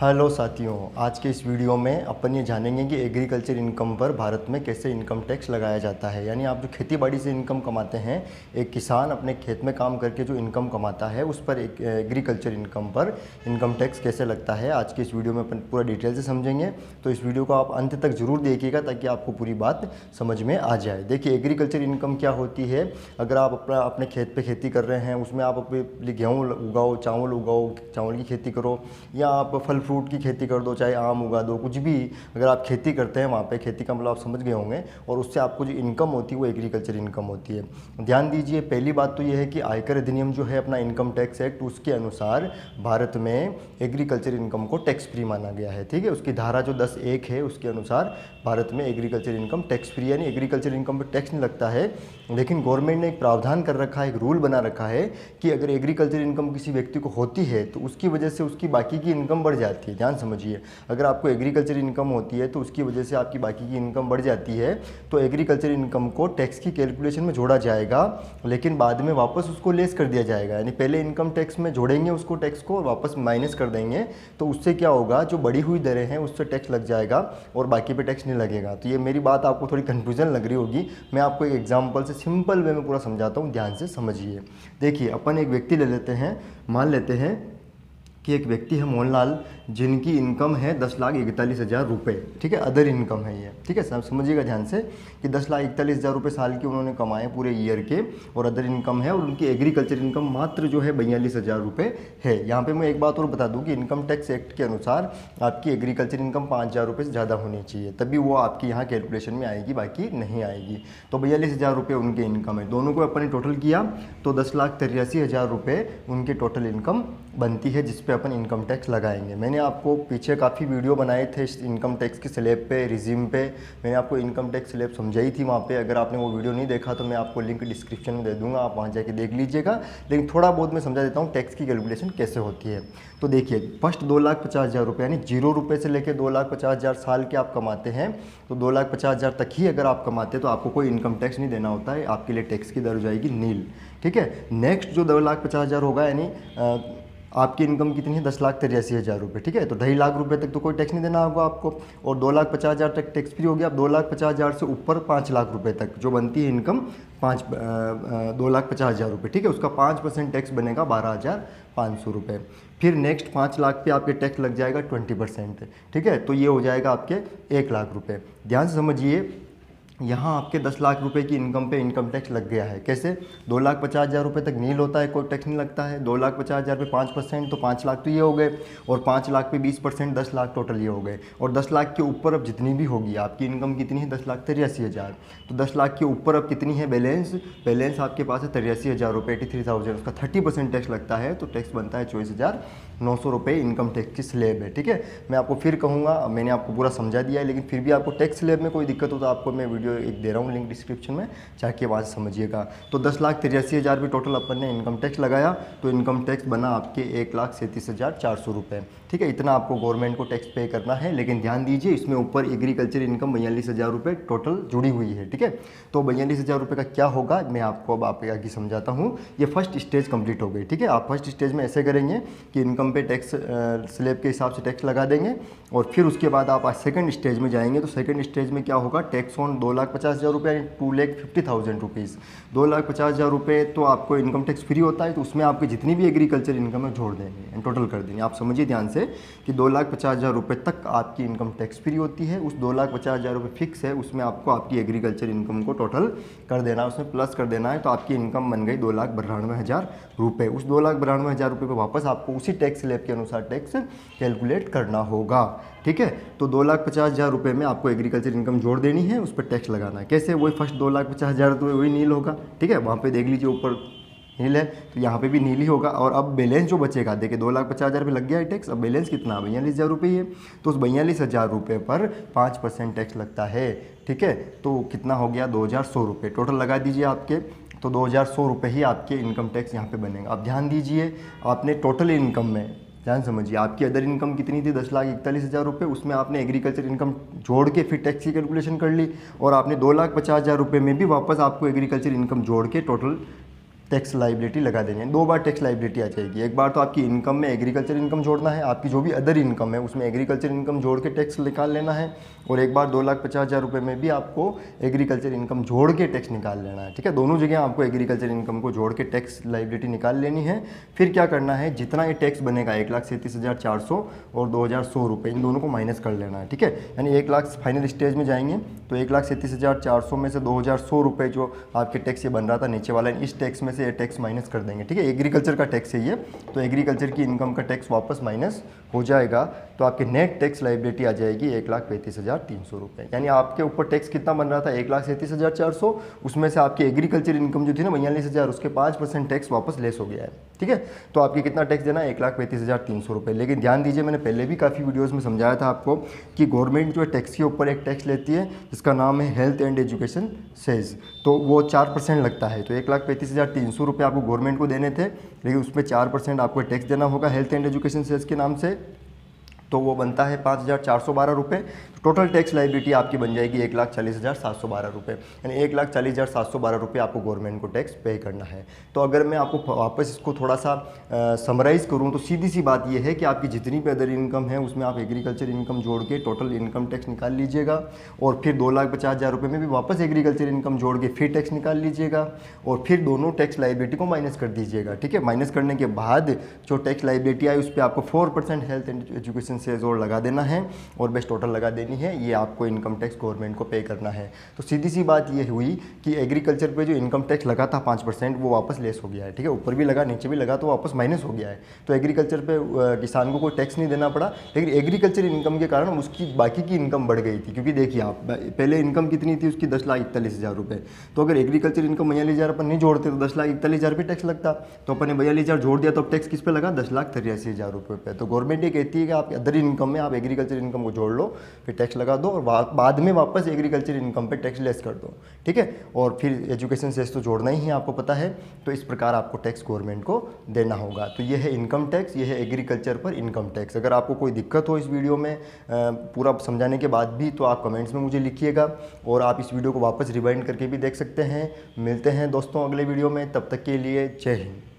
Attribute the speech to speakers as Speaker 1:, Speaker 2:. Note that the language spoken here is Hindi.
Speaker 1: हेलो साथियों, आज के इस वीडियो में अपन ये जानेंगे कि एग्रीकल्चर इनकम पर भारत में कैसे इनकम टैक्स लगाया जाता है। यानी आप जो खेती बाड़ी से इनकम कमाते हैं, एक किसान अपने खेत में काम करके जो इनकम कमाता है उस पर एक एग्रीकल्चर इनकम पर इनकम टैक्स कैसे लगता है, आज के इस वीडियो में अपन पूरा डिटेल से समझेंगे। तो इस वीडियो को आप अंत तक ज़रूर देखिएगा ताकि आपको पूरी बात समझ में आ जाए। देखिए, एग्रीकल्चर इनकम क्या होती है। अगर आप अपने खेत पर खेती कर रहे हैं, उसमें आप अपने गेहूँ उगाओ, चावल उगाओ, चावल की खेती करो, या आप फल फ्रूट की खेती कर दो, चाहे आम उगा दो, कुछ भी अगर आप खेती करते हैं वहाँ पे, खेती का मतलब आप समझ गए होंगे, और उससे आपको जो इनकम होती है वो एग्रीकल्चर इनकम होती है। ध्यान दीजिए, पहली बात तो ये है कि आयकर अधिनियम जो है अपना इनकम टैक्स एक्ट, उसके अनुसार भारत में एग्रीकल्चर इनकम को टैक्स फ्री माना गया है। ठीक है, उसकी धारा जो 10(1) है उसके अनुसार भारत में एग्रीकल्चर इनकम टैक्स फ्री, यानी एग्रीकल्चर इनकम पर टैक्स नहीं लगता है। लेकिन गवर्नमेंट ने एक प्रावधान कर रखा है, एक रूल बना रखा है कि अगर एग्रीकल्चर इनकम किसी व्यक्ति को होती है तो उसकी वजह से उसकी बाकी की इनकम बढ़ जाती है। ध्यान समझिए, अगर आपको एग्रीकल्चर इनकम होती है तो उसकी वजह से आपकी बाकी की इनकम बढ़ जाती है, तो एग्रीकल्चर इनकम को टैक्स की कैलकुलेशन में जोड़ा जाएगा, लेकिन बाद में वापस उसको लेस कर दिया जाएगा। यानी पहले इनकम टैक्स में जोड़ेंगे उसको, टैक्स को वापस माइनस कर देंगे, तो उससे क्या होगा, जो बढ़ी हुई दरें हैं उससे टैक्स लग जाएगा और बाकी पे टैक्स नहीं लगेगा। तो ये मेरी बात आपको थोड़ी कन्फ्यूजन लग रही होगी, मैं आपको एक एग्जाम्पल से सिंपल वे में पूरा समझाता हूँ, ध्यान से समझिए। देखिए, अपन एक व्यक्ति ले लेते हैं, मान लेते हैं कि एक व्यक्ति है मोहनलाल, जिनकी इनकम है 10,41,000 रुपये। ठीक है, अदर इनकम है ये। ठीक है, सब समझिएगा ध्यान से कि 10,41,000 रुपये साल के उन्होंने कमाए पूरे ईयर के, और अदर इनकम है, और उनकी एग्रीकल्चर इनकम मात्र जो है 42,000 रुपये है। यहाँ पे मैं एक बात और बता दूँ कि इनकम टैक्स एक्ट के अनुसार आपकी एग्रीकल्चर इनकम 5,000 रुपये से ज़्यादा होनी चाहिए, तभी वो आपकी यहाँ कैलकुलेशन में आएगी, बाकी नहीं आएगी। तो 42,000 रुपये उनकी इनकम है, दोनों को अपन ने टोटल किया तो 10,83,000 रुपये उनके टोटल इनकम बनती है, जिस पे अपन इनकम टैक्स लगाएंगे। मैंने आपको पीछे काफ़ी वीडियो बनाए थे इस इनकम टैक्स की स्लैब पे, रिज्यूम पे, मैंने आपको इनकम टैक्स स्लैब समझाई थी वहाँ पे। अगर आपने वो वीडियो नहीं देखा तो मैं आपको लिंक डिस्क्रिप्शन में दे दूँगा, आप वहाँ जाके देख लीजिएगा। लेकिन थोड़ा बहुत मैं समझा देता हूँ टैक्स की कैलकुलेशन कैसे होती है। तो देखिए, फर्स्ट 2,50,000 रुपये, यानी 0 रुपये से लेकर 2,50,000 साल के आप कमाते हैं, तो 2,50,000 तक ही अगर आप कमाते हैं तो आपको कोई इनकम टैक्स नहीं देना होता है, आपके लिए टैक्स की दर हो जाएगी नील। ठीक है, नेक्स्ट जो 2,50,000 होगा, यानी आपकी इनकम कितनी है, 10,83,000 रुपये। ठीक है, तो 2.5 लाख रुपये तक तो कोई टैक्स नहीं देना होगा आपको, और 2,50,000 तक टैक्स फ्री हो गया। अब 2,50,000 से ऊपर 5 लाख रुपये तक जो बनती है इनकम, 2,50,000 रुपये। ठीक है, उसका 5% टैक्स बनेगा 12,500 रुपये। फिर नेक्स्ट 5 लाख पे आपके टैक्स लग जाएगा 20%। ठीक है, तो ये हो जाएगा आपके 1 लाख रुपये। ध्यान से समझिए, यहाँ आपके 10 लाख रुपए की इनकम पे इनकम टैक्स लग गया है। कैसे, 2,50,000 रुपये तक नील होता है, कोई टैक्स नहीं लगता है। 2,50,000 पे 5%, तो 5 लाख तो ये हो गए, और 5 लाख पे 20%, 10 लाख टोटल ये हो गए। और 10 लाख के ऊपर अब जितनी भी होगी, आपकी इनकम कितनी है, 10,83,000, तो 10 लाख के ऊपर अब कितनी है बैलेंस आपके पास है 83,000 रुपये, 83,000, उसका 30% टैक्स लगता है, तो टैक्स बनता है 24,900 रुपये इनकम टैक्स की स्लैब है। ठीक है, मैं आपको फिर कहूँगा, मैंने आपको पूरा समझा दिया है, लेकिन फिर भी आपको टैक्स स्लैब में कोई दिक्कत हो तो आपको मैं वीडियो एक दे रहा हूँ लिंक डिस्क्रिप्शन में, जाके वहाँ से समझिएगा। तो 10,83,000 भी टोटल अपन ने इनकम टैक्स लगाया, तो इनकम टैक्स बना आपके 1,37,400 रुपये। ठीक है, इतना आपको गवर्नमेंट को टैक्स पे करना है। लेकिन ध्यान दीजिए, इसमें ऊपर एग्रीकल्चर इनकम 42,000 रुपये टोटल जुड़ी हुई है। ठीक है, तो 42,000 रुपये का क्या होगा मैं आपको अब आप आगे समझाता हूँ। ये फर्स्ट स्टेज कंप्लीट हो गई। ठीक है, आप फर्स्ट स्टेज में ऐसे करेंगे कि इनकम पे टैक्स स्लैब के हिसाब से टैक्स लगा देंगे, और फिर उसके बाद आप सेकंड स्टेज में जाएंगे। तो सेकंड स्टेज में क्या होगा, टैक्स ऑन 2,50,000 रुपये, 2,50,000 रुपीज़, 2,50,000 रुपये तो आपको इनकम टैक्स फ्री होता है, तो उसमें आपकी जितनी भी एग्रीकल्चर इनकम है जोड़ देंगे, टोटल कर देंगे। आप समझिए ध्यान से कि 2,50,000 रुपये तक आपकी इनकम टैक्स फ्री होती है, उस 2,50,000 रुपये फिक्स है, उसमें आपको आपकी एग्रीकल्चर इनकम को टोटल कर देना है, उसमें प्लस कर देना है, तो आपकी इनकम बन गई 2,92,000 रुपये। उस 2,92,000 रुपये पर वापस आपको उसी टैक्स स्लैब के अनुसार टैक्स कैलकुलेट करना होगा। ठीक है, तो 2,50,000 रुपये में आपको एग्रीकल्चर इनकम जोड़ देनी है, उस पर टैक्स लगाना है। कैसे, वही फर्स्ट 2,50,000 तो वही नील होगा। ठीक है, वहाँ पे देख लीजिए ऊपर नील है, तो यहाँ पे भी नील ही होगा। और अब बैलेंस जो बचेगा, देखिए 2,50,000 पे लग गया है टैक्स, अब बैलेंस कितना, 42,000 रुपये है, तो उस 42,000 रुपये पर 5% टैक्स लगता है। ठीक है, तो कितना हो गया, 2,100 रुपये टोटल लगा दीजिए आपके, तो 2,100 रुपये ही आपके इनकम टैक्स यहाँ पे बनेगा। अब ध्यान दीजिए, आपने टोटल इनकम में, ध्यान समझिए, आपकी अदर इनकम कितनी थी, 10,41,000 रुपये, उसमें आपने एग्रीकल्चर इनकम जोड़ के फिर टैक्स की कैलकुलेशन कर ली, और आपने 2,50,000 रुपये में भी वापस आपको एग्रीकल्चर इनकम जोड़ के टोटल टैक्स लाइबिलिटी लगा देनी है। 2 बार टैक्स लाइबिलिटी आ जाएगी। एक बार तो आपकी इनकम में एग्रीकल्चर इनकम जोड़ना है, आपकी जो भी अदर इनकम है उसमें एग्रीकल्चर इनकम जोड़ के टैक्स निकाल लेना है, और एक बार 2,50,000 रुपये में भी आपको एग्रीकल्चर इनकम जोड़ के टैक्स निकाल लेना है। ठीक है, दोनों जगह आपको एग्रीकल्चर इनकम को जोड़ के टैक्स लाइबिलिटी निकाल लेनी है। फिर क्या करना है, जितना ये टैक्स बनेगा 1,37,400 और 2,100 रुपये, इन दोनों को माइनस कर लेना है। ठीक है, यानी 1 लाख फाइनल स्टेज में जाएंगे तो 1,37,400 में से 2,100 रुपये जो आपके टैक्स ये बन रहा था नीचे वाला, इस टैक्स में से ये टैक्स माइनस कर देंगे। ठीक है, एग्रीकल्चर का टैक्स है ये, तो एग्रीकल्चर की इनकम का टैक्स वापस माइनस हो जाएगा, तो आपकी नेट टैक्स लाइबिलिटी आ जाएगी 1,35,300 रुपये। यानी आपके ऊपर टैक्स कितना बन रहा था 1,37,400, उसमें से आपकी एग्रीकल्चर इनकम जो थी ना 42,000, उसके 5% टैक्स वापस लेस हो गया है। ठीक है, तो आपकी कितना टैक्स देना है 1,35,300 रुपये। लेकिन ध्यान दीजिए, मैंने पहले भी काफ़ी वीडियोज़ में समझाया था आपको कि गवर्नमेंट जो है टैक्स के ऊपर एक टैक्स लेती है जिसका नाम है हेल्थ एंड एजुकेशन सेज, तो वो 4% लगता है। तो 1,35,300 रुपये आपको गवर्नमेंट को देने थे, लेकिन उसमें 4% आपको टैक्स देना होगा हेल्थ एंड एजुकेशन सेज के नाम से, तो वो बनता है 5,412 रुपये। टोटल टैक्स लाइबिलिटी आपकी बन जाएगी 1,40,712 रुपये, यानी 1,40,712 रुपये आपको गवर्नमेंट को टैक्स पे करना है। तो अगर मैं आपको वापस इसको थोड़ा सा समराइज़ करूँ तो सीधी सी बात ये है कि आपकी जितनी भी अदर इनकम है उसमें आप एग्रीकल्चर इनकम जोड़ के टोटल इनकम टैक्स निकाल लीजिएगा, और फिर 2,50,000 रुपये में भी वापस एग्रीकल्चर इनकम जोड़ के फिर टैक्स निकाल लीजिएगा, और फिर दोनों टैक्स लाइबिलिटी को माइनस कर दीजिएगा। ठीक है, माइनस करने के बाद जो टैक्स लाइबिलिटी आई उस पर आपको 4% हेल्थ एंड एजुकेशन से जोड़ लगा देना है, और बस टोटल लगा देनी है, ये आपको इनकम टैक्स गवर्नमेंट को पे करना है। तो सीधी सी बात ये हुई कि एग्रीकल्चर पे जो इनकम टैक्स लगा था 5%, वो वापस लेस हो गया है। ठीक है, ऊपर भी लगा नीचे भी लगा तो वापस माइनस हो गया है। तो एग्रीकल्चर पे किसान को कोई टैक्स नहीं देना पड़ा, लेकिन एग्रीकल्चर इनकम के कारण उसकी बाकी की इनकम बढ़ गई थी। क्योंकि देखिए आप, पहले इनकम कितनी थी उसकी 10,41,000 रुपये, तो अगर एग्रीकल्चर इनकम 42,000 अपन नहीं जोड़ते तो 10,41,000 रुपये टैक्स लगता, तो अपन ने 42,000 जोड़ दिया तो टैक्स किस पे लगा 10,83,000 रुपये पे। तो गवर्नमेंट ये कहती है कि आप अदर इनकम में आप एग्रीकल्चर इनकम को जोड़ लो, फिर टैक्स लगा दो, और बाद में वापस एग्रीकल्चर इनकम पे टैक्स लेस कर दो। ठीक है, और फिर एजुकेशन सेस तो जोड़ना ही है, आपको पता है। तो इस प्रकार आपको टैक्स गवर्नमेंट को देना होगा। तो ये है इनकम टैक्स, ये है एग्रीकल्चर पर इनकम टैक्स। अगर आपको कोई दिक्कत हो इस वीडियो में पूरा समझाने के बाद भी, तो आप कमेंट्स में मुझे लिखिएगा, और आप इस वीडियो को वापस रिवाइंड करके भी देख सकते हैं। मिलते हैं दोस्तों अगले वीडियो में, तब तक के लिए जय हिंद।